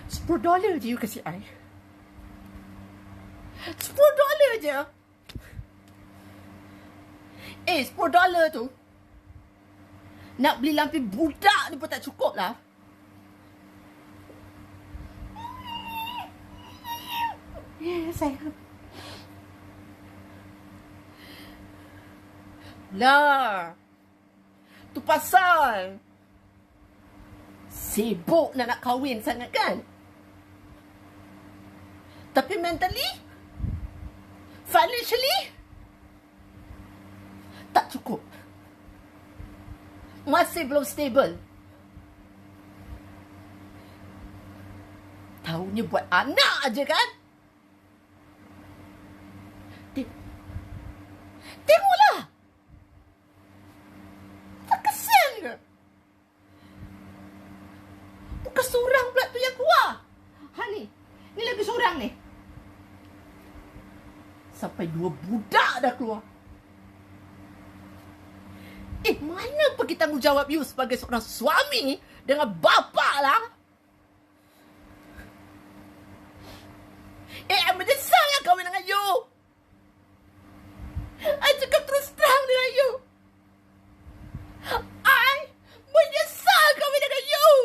$10 je you kasih I. $10 je. $10 tu nak beli lampu budak ni pun tak cukup lah. Sayang. Lah, tu pasal sibuk nak kahwin sangat kan? Tapi mentally, financially, tak cukup. Masih belum stable. Tahunya buat anak aja kan? Tengoklah. Tak kesian ke? Bukan seorang pula tu yang keluar. Ni lagi seorang ni. Sampai 2 budak dah keluar. Mana pergi tanggungjawab you sebagai seorang suami dengan bapa lah? I'm just